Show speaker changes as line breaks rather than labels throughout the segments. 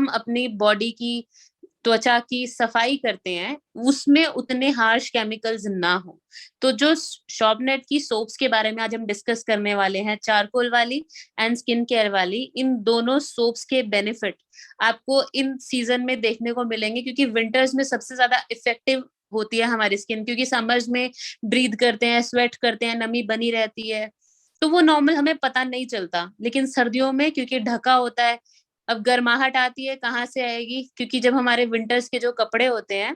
हम अपनी बॉडी की त्वचा की सफाई करते हैं उसमें उतने हार्श केमिकल्स ना हो। तो जो शॉपनेट की सोप्स के बारे में आज हम डिस्कस करने वाले हैं, चारकोल वाली एंड स्किन केयर वाली, इन दोनों सोप्स के बेनिफिट आपको इन सीजन में देखने को मिलेंगे, क्योंकि विंटर्स में सबसे ज्यादा इफेक्टिव होती है हमारी स्किन, क्योंकि समर्स में ब्रीथ करते हैं, स्वेट करते हैं, नमी बनी रहती है, तो वो नॉर्मल हमें पता नहीं चलता। लेकिन सर्दियों में क्योंकि ढका होता है, अब गर्माहट आती है कहाँ से आएगी, क्योंकि जब हमारे विंटर्स के जो कपड़े होते हैं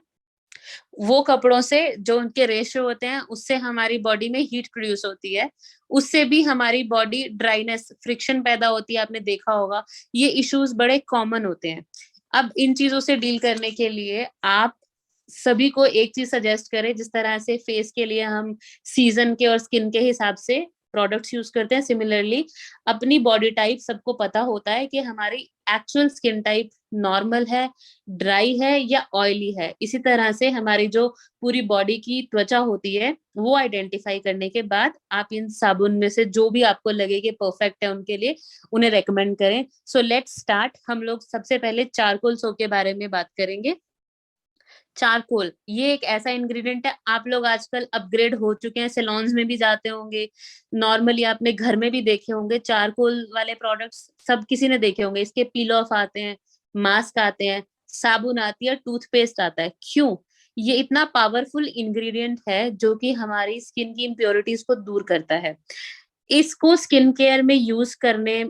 वो कपड़ों से जो उनके रेशो होते हैं उससे हमारी बॉडी में हीट प्रोड्यूस होती है, उससे भी हमारी बॉडी ड्राइनेस, फ्रिक्शन पैदा होती है, आपने देखा होगा। ये इश्यूज बड़े कॉमन होते हैं। अब इन चीजों से डील करने के लिए आप सभी को एक चीज सजेस्ट करें, जिस तरह से फेस के लिए हम सीजन के और स्किन के हिसाब से प्रोडक्ट्स यूज करते हैं, सिमिलरली अपनी बॉडी टाइप सबको पता होता है कि हमारी एक्चुअल स्किन टाइप नॉर्मल है, ड्राई है या ऑयली है। इसी तरह से हमारी जो पूरी बॉडी की त्वचा होती है वो आइडेंटिफाई करने के बाद आप इन साबुन में से जो भी आपको लगे कि परफेक्ट है उनके लिए, उन्हें रेकमेंड करें। So let's start. हम लोग सबसे पहले चारकोल सोप के बारे में बात करेंगे। चारकोल ये एक ऐसा इंग्रेडिएंट है, आप लोग आजकल अपग्रेड हो चुके हैं, सैलून्स में भी जाते होंगे, नॉर्मली आपने घर में भी देखे होंगे चारकोल वाले प्रोडक्ट्स, सब किसी ने देखे होंगे। इसके पील ऑफ आते हैं, मास्क आते हैं, साबुन आती है, टूथपेस्ट आता है। क्यों? ये इतना पावरफुल इंग्रेडिएंट है जो कि हमारी स्किन की इम्प्योरिटीज को दूर करता है। इसको स्किन केयर में यूज करने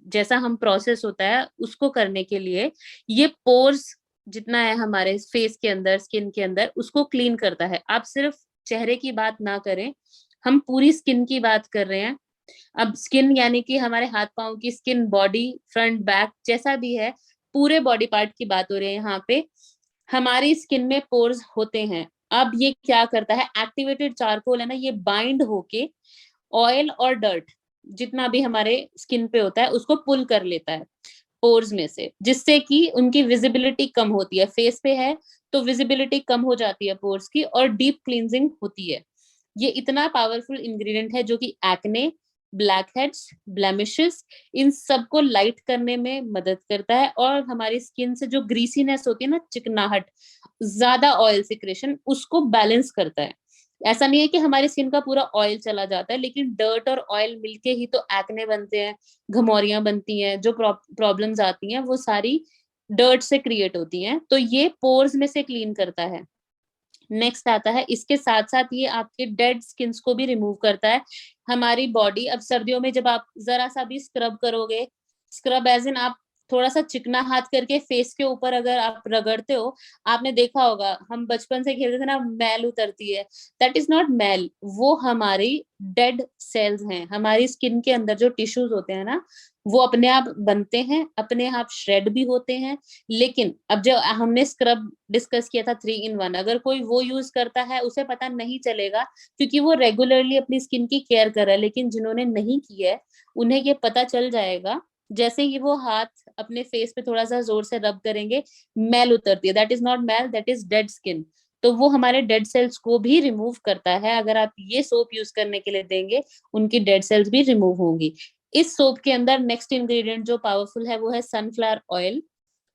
जैसा हम प्रोसेस होता है उसको करने के लिए, ये पोर्स जितना है हमारे फेस के अंदर, स्किन के अंदर, उसको क्लीन करता है। आप सिर्फ चेहरे की बात ना करें, हम पूरी स्किन की बात कर रहे हैं। अब स्किन यानी कि हमारे हाथ पांव की स्किन, बॉडी, फ्रंट बैक जैसा भी है, पूरे बॉडी पार्ट की बात हो रही है यहाँ पे। हमारी स्किन में पोर्स होते हैं। अब ये क्या करता है, एक्टिवेटेड चारकोल है ना, ये बाइंड होके ऑयल और डर्ट जितना भी हमारे स्किन पे होता है उसको पुल कर लेता है पोर्स में से, जिससे कि उनकी विजिबिलिटी कम होती है। फेस पे है तो विजिबिलिटी कम हो जाती है पोर्स की, और डीप क्लींजिंग होती है। ये इतना पावरफुल इंग्रेडिएंट है जो कि एक्ने, ब्लैक हेड्स, ब्लेमिशेस, इन सबको लाइट करने में मदद करता है, और हमारी स्किन से जो ग्रीसीनेस होती है ना, चिकनाहट, ज्यादा ऑयल सिक्रेशन, उसको बैलेंस करता है। ऐसा नहीं है कि हमारी स्किन का पूरा ऑयल चला जाता है, लेकिन डर्ट और ऑयल मिलके ही तो एक्ने बनते हैं, घमौरियां बनती हैं, जो प्रॉब्लम्स आती हैं वो सारी डर्ट से क्रिएट होती हैं। तो ये पोर्स में से क्लीन करता है। नेक्स्ट आता है, इसके साथ साथ ये आपके डेड स्किन्स को भी रिमूव करता है। हमारी बॉडी, अब सर्दियों में जब आप जरा सा भी स्क्रब करोगे, स्क्रब एज इन आप थोड़ा सा चिकना हाथ करके फेस के ऊपर अगर आप रगड़ते हो, आपने देखा होगा, हम बचपन से खेलते थे ना, मैल उतरती है। दैट इज नॉट मैल, वो हमारी डेड सेल्स हैं। हमारी स्किन के अंदर जो टिश्यूज होते हैं ना, वो अपने आप बनते हैं, अपने आप श्रेड भी होते हैं। लेकिन अब जो हमने स्क्रब डिस्कस किया था 3 in 1, अगर कोई वो यूज करता है उसे पता नहीं चलेगा, क्योंकि वो रेगुलरली अपनी स्किन की केयर कर रहा है। लेकिन जिन्होंने नहीं की है उन्हें ये पता चल जाएगा, जैसे ही वो हाथ अपने फेस पे थोड़ा सा जोर से रब करेंगे, मैल उतरती है। दैट इज नॉट मैल, दैट इज डेड स्किन। तो वो हमारे डेड सेल्स को भी रिमूव करता है। अगर आप ये सोप यूज करने के लिए देंगे, उनकी डेड सेल्स भी रिमूव होंगी। इस सोप के अंदर नेक्स्ट इंग्रेडिएंट जो पावरफुल है वो है सनफ्लावर ऑयल।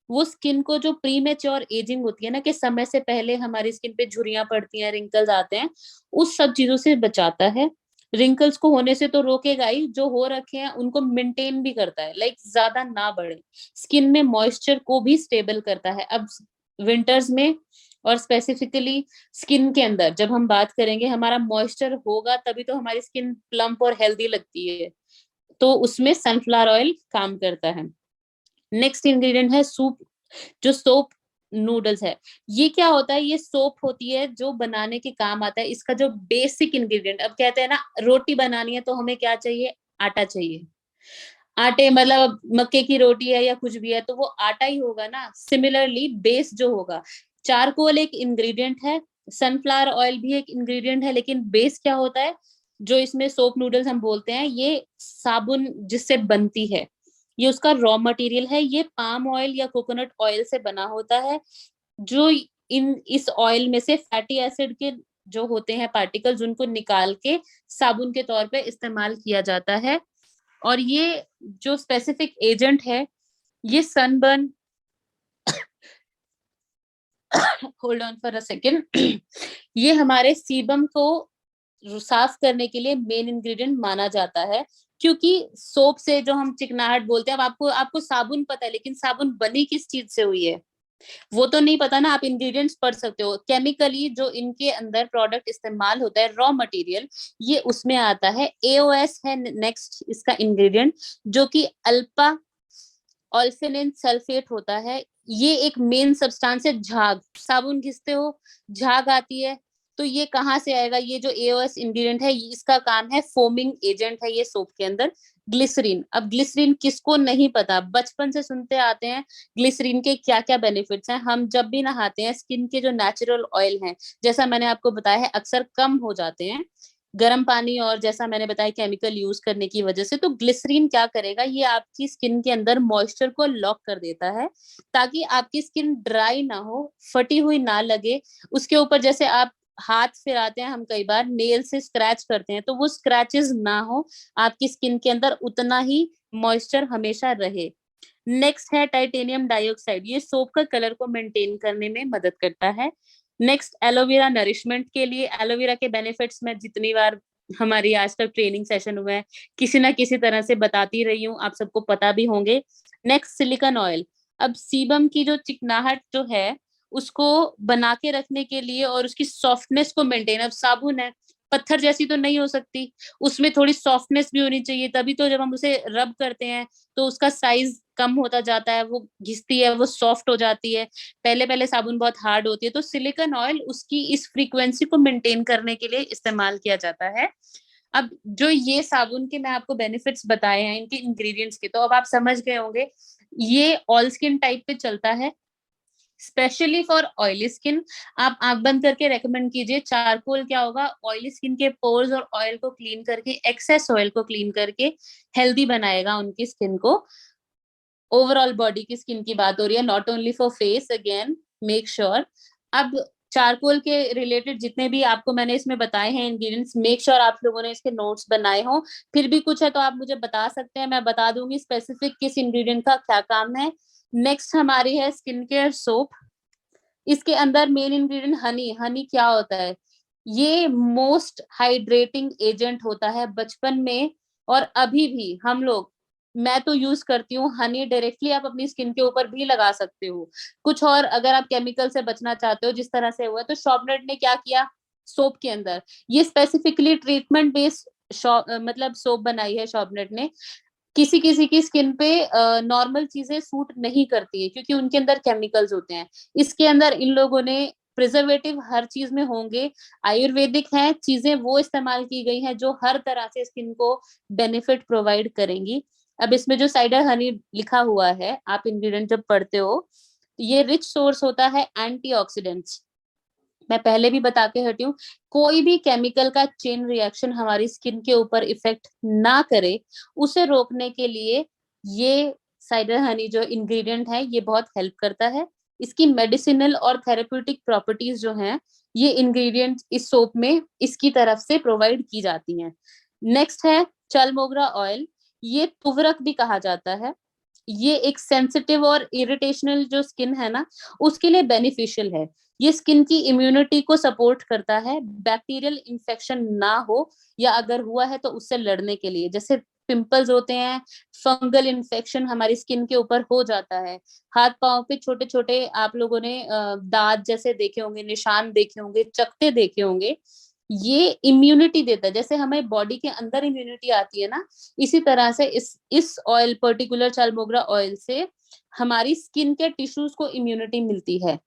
वो स्किन को, जो प्री मेच्योर एजिंग होती है ना, कि समय से पहले हमारी स्किन पे झुर्रियां पड़ती हैं, रिंकल्स आते हैं, उस सब चीजों से बचाता है। रिंकल्स को होने से तो रोकेगा ही, जो हो रखे हैं उनको मेंटेन भी करता है, लाइक ज्यादा ना बढ़े। स्किन में मॉइस्चर को भी स्टेबल करता है। अब विंटर्स में और स्पेसिफिकली स्किन के अंदर जब हम बात करेंगे, हमारा मॉइस्चर होगा तभी तो हमारी स्किन प्लम्प और हेल्दी लगती है। तो उसमें सनफ्लावर ऑयल काम करता है। नेक्स्ट इंग्रेडिएंट है सूप, जो सोप नूडल्स है। ये क्या होता है, ये सोप होती है जो बनाने के काम आता है। इसका जो बेसिक इंग्रेडिएंट, अब कहते हैं ना रोटी बनानी है तो हमें क्या चाहिए, आटा चाहिए। आटे मतलब मक्के की रोटी है या कुछ भी है तो वो आटा ही होगा ना। सिमिलरली बेस जो होगा, चारकोल एक इंग्रेडिएंट है, सनफ्लावर ऑयल भी एक इंग्रेडिएंट है, लेकिन बेस क्या होता है, जो इसमें सोप नूडल्स हम बोलते हैं, ये साबुन जिससे बनती है, ये उसका रॉ मटेरियल है। ये पाम ऑयल या कोकोनट ऑयल से बना होता है, जो इन इस ऑयल में से फैटी एसिड के जो होते हैं पार्टिकल्स, उनको निकाल के साबुन के तौर पे इस्तेमाल किया जाता है। और ये जो स्पेसिफिक एजेंट है, ये sunburn hold on for a second. ये हमारे सीबम को साफ करने के लिए मेन इंग्रेडिएंट माना जाता है, क्योंकि सोप से जो हम चिकनाहट बोलते हैं, अब आपको आपको साबुन पता है, लेकिन साबुन बनी किस चीज से हुई है वो तो नहीं पता ना। आप इंग्रेडिएंट्स पढ़ सकते हो, केमिकली जो इनके अंदर प्रोडक्ट इस्तेमाल होता है, रॉ मटेरियल, ये उसमें आता है। एओएस है नेक्स्ट इसका इंग्रेडिएंट, जो कि अल्फा ऑल्फिनिन सल्फेट होता है। ये एक मेन सब्सटेंस है। झाग, साबुन घिसते हो, झाग आती है, तो ये कहाँ से आएगा? ये जो एओएस इंग्रेडिएंट है, इसका काम है फोमिंग एजेंट है ये सोप के अंदर। ग्लिसरीन, अब ग्लिसरीन किसको नहीं पता, बचपन से सुनते आते हैं ग्लिसरीन के क्या क्या बेनिफिट्स हैं। हम जब भी नहाते हैं, स्किन के जो नेचुरल ऑयल हैं, जैसा मैंने आपको बताया है, अक्सर कम हो जाते हैं गर्म पानी और जैसा मैंने बताया केमिकल यूज करने की वजह से। तो ग्लिसरीन क्या करेगा, ये आपकी स्किन के अंदर मॉइस्चर को लॉक कर देता है, ताकि आपकी स्किन ड्राई ना हो, फटी हुई ना लगे। उसके ऊपर जैसे आप हाथ फिराते हैं, हम कई बार नेल से स्क्रैच करते हैं, तो वो स्क्रैचेस ना हो, आपकी स्किन के अंदर उतना ही मॉइस्चर हमेशा रहे। नेक्स्ट है टाइटेनियम डाइऑक्साइड, ये सोप का कलर को मेंटेन करने में मदद करता है। नेक्स्ट एलोवेरा, नरिशमेंट के लिए। एलोवेरा के बेनिफिट्स मैं जितनी बार हमारी आज तक ट्रेनिंग सेशन हुआ है, किसी ना किसी तरह से बताती रही हूँ, आप सबको पता भी होंगे। नेक्स्ट सिलिकॉन ऑयल, अब सीबम की जो चिकनाहट जो है उसको बना के रखने के लिए और उसकी सॉफ्टनेस को मेंटेन, अब साबुन है, पत्थर जैसी तो नहीं हो सकती, उसमें थोड़ी सॉफ्टनेस भी होनी चाहिए, तभी तो जब हम उसे रब करते हैं तो उसका साइज कम होता जाता है, वो घिसती है, वो सॉफ्ट हो जाती है। पहले पहले साबुन बहुत हार्ड होती है, तो सिलिकॉन ऑयल उसकी इस फ्रीक्वेंसी को मेंटेन करने के लिए इस्तेमाल किया जाता है। अब जो ये साबुन के मैं आपको बेनिफिट्स बताए हैं इनके इंग्रेडिएंट्स के, तो अब आप समझ गए होंगे ये ऑल स्किन टाइप पे चलता है, स्पेशली फॉर ऑयली स्किन। आप आंख बंद करके रेकमेंड कीजिए। चारकोल क्या होगा, ऑयली स्किन के पोर्स और ऑयल को क्लीन करके, एक्सेस ऑयल को क्लीन करके हेल्दी बनाएगा उनकी स्किन को। ओवरऑल बॉडी की स्किन की बात हो रही है, not only for face, again make sure. अब चारकोल के रिलेटेड जितने भी आपको मैंने इसमें बताए हैं इंग्रेडिएंट्स, मेक श्योर आप लोगों ने इसके नोट्स बनाए हो। फिर भी कुछ है तो आप मुझे बता सकते हैं, मैं बता दूंगी स्पेसिफिक किस इंग्रेडिएंट का क्या काम है। नेक्स्ट हमारी है स्किन केयर सोप। इसके अंदर मेन इंग्रेडिएंट हनी। हनी क्या होता है, ये मोस्ट हाइड्रेटिंग एजेंट होता है। बचपन में और अभी भी हम लोग, मैं तो यूज करती हूँ हनी डायरेक्टली, आप अपनी स्किन के ऊपर भी लगा सकते हो। कुछ और अगर आप केमिकल से बचना चाहते हो जिस तरह से हुआ, तो शॉपनेट ने क्या किया, सोप के अंदर ये स्पेसिफिकली ट्रीटमेंट बेस्ड मतलब सोप बनाई है शॉपनेट ने। किसी किसी की स्किन पे नॉर्मल चीजें सूट नहीं करती है, क्योंकि उनके अंदर केमिकल्स होते हैं। इसके अंदर इन लोगों ने प्रिजर्वेटिव हर चीज में होंगे, आयुर्वेदिक है चीजें, वो इस्तेमाल की गई हैं जो हर तरह से स्किन को बेनिफिट प्रोवाइड करेंगी। अब इसमें जो साइडर हनी लिखा हुआ है, आप इंग्रेडिएंट जब पढ़ते हो, ये रिच सोर्स होता है एंटीऑक्सीडेंट्स। मैं पहले भी बता के हटी हूँ, कोई भी केमिकल का चेन रिएक्शन हमारी स्किन के ऊपर इफेक्ट ना करे, उसे रोकने के लिए ये साइडर हनी जो इंग्रेडिएंट है ये बहुत हेल्प करता है। इसकी मेडिसिनल और थेरेप्यूटिक प्रॉपर्टीज जो हैं, ये इंग्रेडिएंट इस सोप में इसकी तरफ से प्रोवाइड की जाती हैं। नेक्स्ट है चल मोगरा ऑयल, ये तुवरक भी कहा जाता है। ये एक सेंसिटिव और इरिटेशनल जो स्किन है ना, उसके लिए बेनिफिशियल है। ये स्किन की इम्यूनिटी को सपोर्ट करता है, बैक्टीरियल इंफेक्शन ना हो, या अगर हुआ है तो उससे लड़ने के लिए। जैसे पिंपल्स होते हैं, फंगल इन्फेक्शन हमारी स्किन के ऊपर हो जाता है, हाथ पांव पे छोटे छोटे आप लोगों ने दाग जैसे देखे होंगे, निशान देखे होंगे, चकते देखे होंगे, ये इम्यूनिटी देता है। जैसे हमें बॉडी के अंदर इम्यूनिटी आती है ना, इसी तरह से इस ऑयल, पर्टिकुलर चालमोगरा ऑयल से हमारी स्किन के टिश्यूज को इम्यूनिटी मिलती है,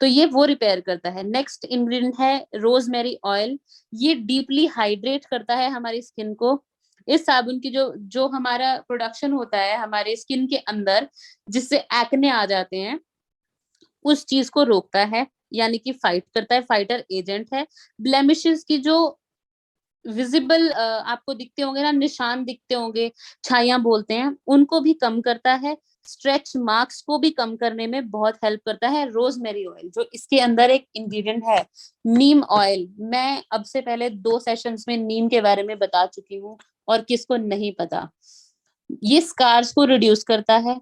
तो ये वो रिपेयर करता है। नेक्स्ट इंग्रेडिएंट है रोजमेरी ऑयल, ये डीपली हाइड्रेट करता है हमारी स्किन को। इस साबुन की जो जो हमारा प्रोडक्शन होता है हमारे स्किन के अंदर, जिससे एक्ने आ जाते हैं, उस चीज को रोकता है, यानी कि फाइट करता है, फाइटर एजेंट है। ब्लेमिशेस की जो विजिबल आपको दिखते होंगे ना, निशान दिखते होंगे, छाइयां बोलते हैं, उनको भी कम करता है। स्ट्रेच मार्क्स को भी कम करने में बहुत हेल्प करता है रोजमेरी ऑयल, जो इसके अंदर एक इंग्रेडिएंट है। नीम ऑयल, मैं अब से पहले 2 सेशंस में नीम के बारे में बता चुकी हूँ, और किसको नहीं पता। ये स्कार्स को रिड्यूस करता है,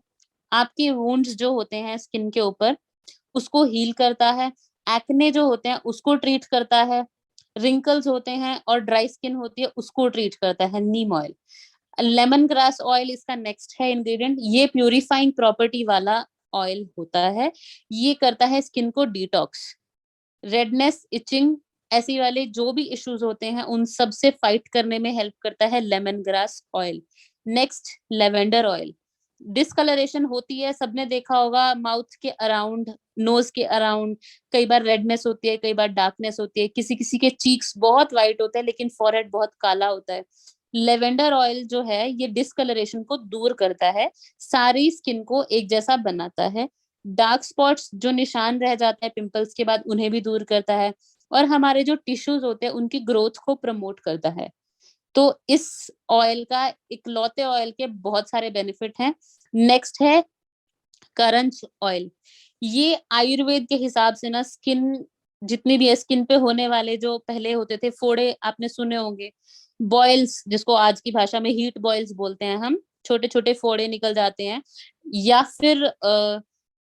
आपके वुंड्स जो होते हैं स्किन के ऊपर, उसको हील करता है, एक्ने जो होते हैं उसको ट्रीट करता है, रिंकल्स होते हैं और ड्राई स्किन होती है उसको ट्रीट करता है नीम ऑयल। लेमन ग्रास ऑयल इसका नेक्स्ट है इंग्रेडिएंट। ये प्यूरिफाइंग प्रॉपर्टी वाला ऑयल होता है। ये करता है स्किन को डिटॉक्स, रेडनेस, इचिंग, ऐसी वाले जो भी इश्यूज होते हैं उन सब से फाइट करने में हेल्प करता है lemon grass oil. Next lavender oil. Discolouration होती है, सबने देखा होगा माउथ के अराउंड, नोज के अराउंड, कई बार रेडनेस होती है, कई बार डार्कनेस होती है, किसी किसी के चीक्स बहुत वाइट होते हैं लेकिन फॉरहेड बहुत काला होता है। लेवेंडर ऑयल जो है ये डिसकलरेशन को दूर करता है, सारी स्किन को एक जैसा बनाता है, डार्क स्पॉट्स जो निशान रह जाते हैं पिंपल्स के बाद उन्हें भी दूर करता है, और हमारे जो टिश्यूज होते हैं उनकी ग्रोथ को प्रमोट करता है। तो इस ऑयल का, इकलौते ऑयल के बहुत सारे बेनिफिट हैं। नेक्स्ट है करंज ऑयल। ये आयुर्वेद के हिसाब से ना स्किन, जितनी भी है स्किन पे होने वाले जो पहले होते थे फोड़े, आपने सुने होंगे, बॉयल्स जिसको आज की भाषा में हीट बॉयल्स बोलते हैं हम, छोटे छोटे फोड़े निकल जाते हैं, या फिर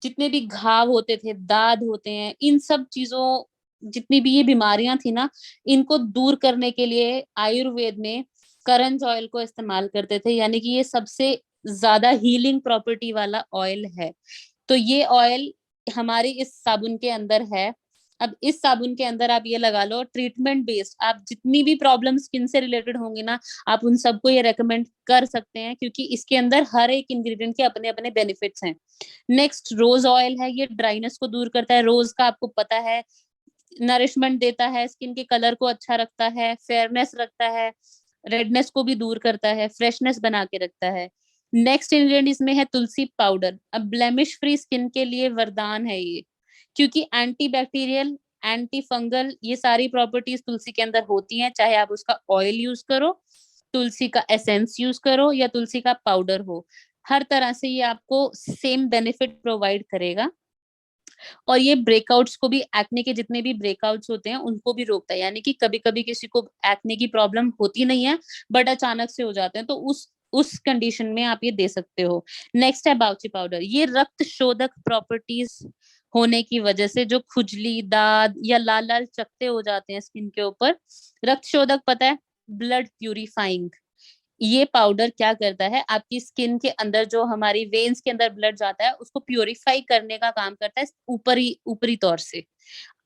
जितने भी घाव होते थे, दाद होते हैं, इन सब चीजों, जितनी भी ये बीमारियां थी ना, इनको दूर करने के लिए आयुर्वेद में करंज ऑयल को इस्तेमाल करते थे, यानी कि ये सबसे ज्यादा हीलिंग प्रॉपर्टी वाला ऑयल है। तो ये ऑयल हमारी इस साबुन के अंदर है। अब इस साबुन के अंदर आप ये लगा लो, ट्रीटमेंट बेस्ड आप जितनी भी प्रॉब्लम स्किन से रिलेटेड होंगी ना, आप उन सबको ये रेकमेंड कर सकते हैं, क्योंकि इसके अंदर हर एक इंग्रेडिएंट के अपने अपने बेनिफिट्स हैं। नेक्स्ट रोज ऑयल है। ये ड्राइनेस को दूर करता है। रोज का आपको पता है नरिशमेंट देता है, स्किन के कलर को अच्छा रखता है, फेयरनेस रखता है, रेडनेस को भी दूर करता है, फ्रेशनेस बना के रखता है। नेक्स्ट इंग्रेडिएंट इसमें है तुलसी पाउडर। अब ब्लेमिश फ्री स्किन के लिए वरदान है ये, क्योंकि एंटी बैक्टीरियल, एंटी फंगल, ये सारी प्रॉपर्टीज तुलसी के अंदर होती हैं, चाहे आप उसका ऑयल यूज करो, तुलसी का एसेंस यूज करो, या तुलसी का पाउडर हो, हर तरह से ये आपको सेम बेनिफिट प्रोवाइड करेगा। और ये ब्रेकआउट्स को भी, एक्ने के जितने भी ब्रेकआउट्स होते हैं उनको भी रोकता है, यानी कि कभी कभी किसी को एक्ने की प्रॉब्लम होती नहीं है बट अचानक से हो जाते हैं, तो उस कंडीशन में आप ये दे सकते हो। नेक्स्ट है बाउची पाउडर। ये रक्त शोधक प्रॉपर्टीज होने की वजह से जो खुजली, दाद या लाल लाल चकत्ते हो जाते हैं स्किन के ऊपर, रक्त शोधक पता है, ब्लड प्यूरिफाइंग। ये पाउडर क्या करता है, आपकी स्किन के अंदर जो हमारी वेन्स के अंदर ब्लड जाता है उसको प्यूरिफाई करने का काम करता है, ऊपरी ऊपरी तौर से।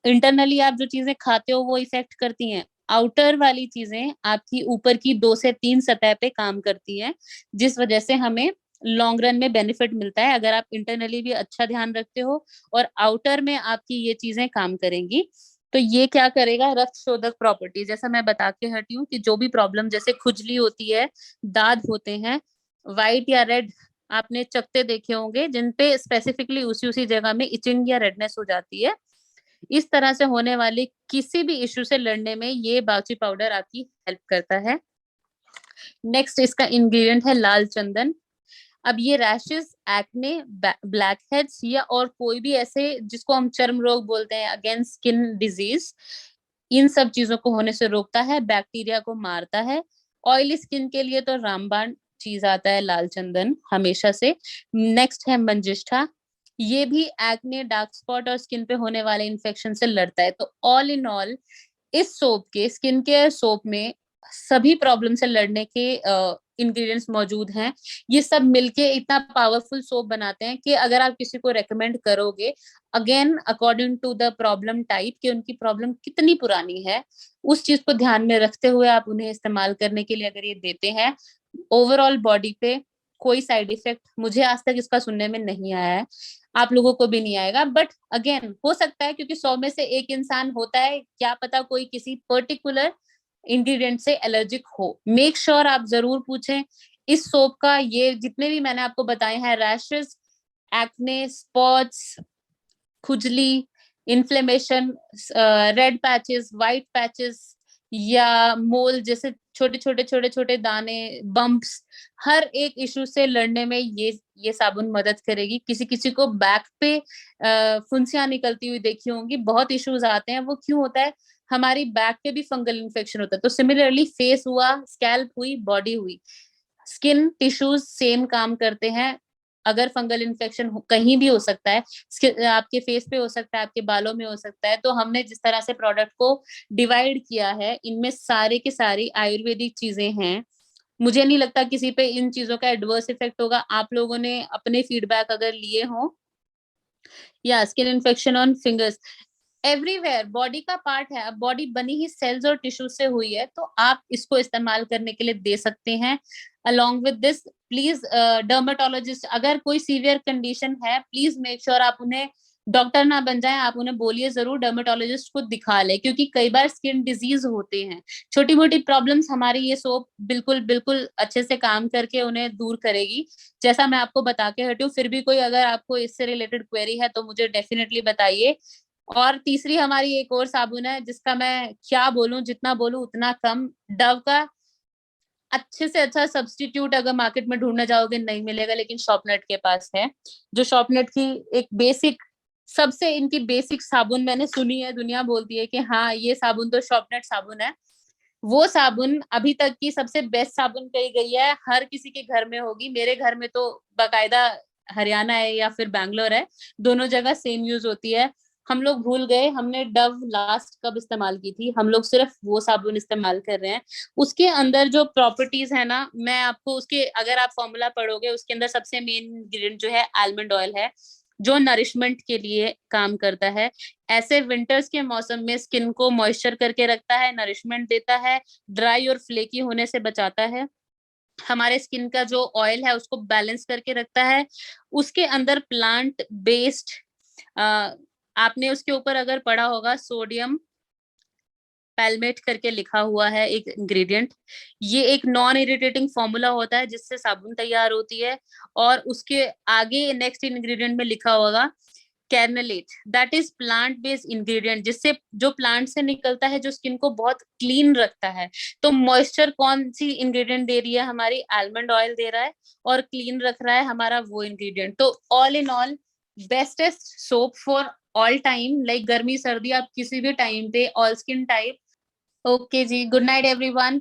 इंटरनली आप जो चीजें खाते हो वो इफेक्ट करती हैं, आउटर वाली चीजें आपकी ऊपर की 2 से 3 सतह पे काम करती हैं, जिस वजह से हमें लॉन्ग रन में बेनिफिट मिलता है अगर आप इंटरनली भी अच्छा ध्यान रखते हो और आउटर में आपकी ये चीजें काम करेंगी। तो ये क्या करेगा, रक्त शोधक प्रॉपर्टी, जैसा मैं बता के हटी हूँ कि जो भी प्रॉब्लम, जैसे खुजली होती है, दाद होते हैं, व्हाइट या रेड, आपने चकत्ते देखे होंगे जिन पे स्पेसिफिकली उसी उसी जगह में इचिंग या रेडनेस हो जाती है, इस तरह से होने वाली किसी भी इश्यू से लड़ने में ये बाउची पाउडर आपकी हेल्प करता है। नेक्स्ट इसका इंग्रेडिएंट है लाल चंदन। अब ये रैशेस, एक्ने, ब्लैक हेड्स या और कोई भी ऐसे जिसको हम चर्म रोग बोलते हैं, अगेंस्ट स्किन डिजीज, इन सब चीजों को होने से रोकता है, बैक्टीरिया को मारता है। ऑयली स्किन के लिए तो रामबाण चीज आता है लाल चंदन हमेशा से। नेक्स्ट है मंजिष्ठा। ये भी एक्ने, डार्क स्पॉट और स्किन पे होने वाले इन्फेक्शन से लड़ता है। तो ऑल इन ऑल इस सोप के, स्किन केयर सोप में सभी प्रॉब्लम से लड़ने के इंग्रेडिएंट्स मौजूद हैं। ये सब मिलके इतना पावरफुल सोप बनाते हैं कि अगर आप किसी को रेकमेंड करोगे, again according to the problem type, कि उनकी प्रॉब्लम कितनी पुरानी है, उस चीज को ध्यान में रखते हुए आप उन्हें इस्तेमाल करने के लिए अगर ये देते हैं, ओवरऑल बॉडी पे कोई साइड इफेक्ट मुझे आज तक इसका सुनने में नहीं आया है, आप लोगों को भी नहीं आएगा। बट अगेन हो सकता है, क्योंकि 100 में से एक इंसान होता है, क्या पता कोई किसी पर्टिकुलर इंग्रेडिएंट से एलर्जिक हो। मेक श्योर आप जरूर पूछें। इस सोप का, ये जितने भी मैंने आपको बताए हैं, रैशेस, एक्ने, स्पॉट्स, खुजली, inflammation, red patches, white patches, या मोल जैसे छोटे छोटे छोटे छोटे दाने, बम्प्स, हर एक इशू से लड़ने में ये साबुन मदद करेगी। किसी किसी को बैक पे फुंसियां निकलती हुई देखी होंगी, बहुत इश्यूज आते हैं, वो क्यों होता है, हमारी बैक पे भी फंगल इन्फेक्शन होता है। तो सिमिलरली फेस हुआ, स्कैल्प हुई, बॉडी हुई, स्किन टिश्यूज सेम काम करते हैं। अगर फंगल इन्फेक्शन कहीं भी हो सकता है, आपके फेस पे हो सकता है, आपके बालों में हो सकता है, तो हमने जिस तरह से प्रोडक्ट को डिवाइड किया है, इनमें सारे के सारी आयुर्वेदिक चीजें हैं। मुझे नहीं लगता किसी पे इन चीजों का एडवर्स इफेक्ट होगा। आप लोगों ने अपने फीडबैक अगर लिए हो, या skin infection on fingers, everywhere body का पार्ट है, अब बॉडी बनी ही सेल्स और टिश्यू से हुई है, तो आप इसको इस्तेमाल करने के लिए दे सकते हैं। Along with this, please dermatologist, अगर कोई सीवियर कंडीशन है, प्लीज मेक श्योर आप उन्हें, डॉक्टर ना बन जाए, आप उन्हें बोलिए जरूर डर्मेटोलॉजिस्ट को दिखा ले, क्योंकि कई बार स्किन डिजीज होते हैं, छोटी मोटी प्रॉब्लम्स हमारी ये सोप बिल्कुल बिल्कुल अच्छे से काम करके उन्हें दूर करेगी, जैसा मैं आपको बता के हटी हूँ। फिर भी कोई अगर आपको इससे रिलेटेड क्वेरी है तो मुझे डेफिनेटली बताइए। और तीसरी हमारी एक और साबुन है जिसका मैं क्या बोलूं, जितना बोलूं उतना कम, डव का अच्छे से अच्छा सब्स्टिट्यूट अगर मार्केट में ढूंढने जाओगे नहीं मिलेगा, लेकिन शॉपनेट के पास है। जो शॉपनेट की एक बेसिक, सबसे इनकी बेसिक साबुन मैंने सुनी है, दुनिया बोलती है कि हाँ ये साबुन तो शॉपनेट साबुन है, वो साबुन अभी तक की सबसे बेस्ट साबुन कही गई है, हर किसी के घर में होगी। मेरे घर में तो बकायदा हरियाणा है या फिर बैंगलोर है, दोनों जगह सेम यूज होती है। हम लोग भूल गए हमने डव लास्ट कब इस्तेमाल की थी, हम लोग सिर्फ वो साबुन इस्तेमाल कर रहे हैं। उसके अंदर जो प्रॉपर्टीज है ना, मैं आपको उसके, अगर आप फॉर्मूला पढ़ोगे, उसके अंदर सबसे मेन इंग्रेडिएंट जो है आलमंड ऑयल है, जो नरिशमेंट के लिए काम करता है। ऐसे विंटर्स के मौसम में स्किन को मॉइस्चर करके रखता है, नरिशमेंट देता है, ड्राई और फ्लेकी होने से बचाता है, हमारे स्किन का जो ऑयल है उसको बैलेंस करके रखता है। उसके अंदर प्लांट बेस्ड, आपने उसके ऊपर अगर पढ़ा होगा, सोडियम पैल्मेट करके लिखा हुआ है एक इंग्रेडिएंट, ये एक नॉन इरिटेटिंग फॉर्मूला होता है जिससे साबुन तैयार होती है। और उसके आगे नेक्स्ट इंग्रेडिएंट में लिखा होगा कैरनेलेट, that is plant based ingredient, जिससे जो प्लांट से निकलता है, जो स्किन को बहुत क्लीन रखता है। तो मॉइस्चर कौन सी इंग्रेडिएंट दे रही है हमारी, आलमंड ऑयल दे रहा है, और क्लीन रख रहा है हमारा वो इंग्रेडिएंट। तो all in all bestest soap for all time, like गर्मी सर्दी आप किसी भी टाइम पे, ऑल स्किन टाइप। ओके जी, गुड नाइट एवरीवन।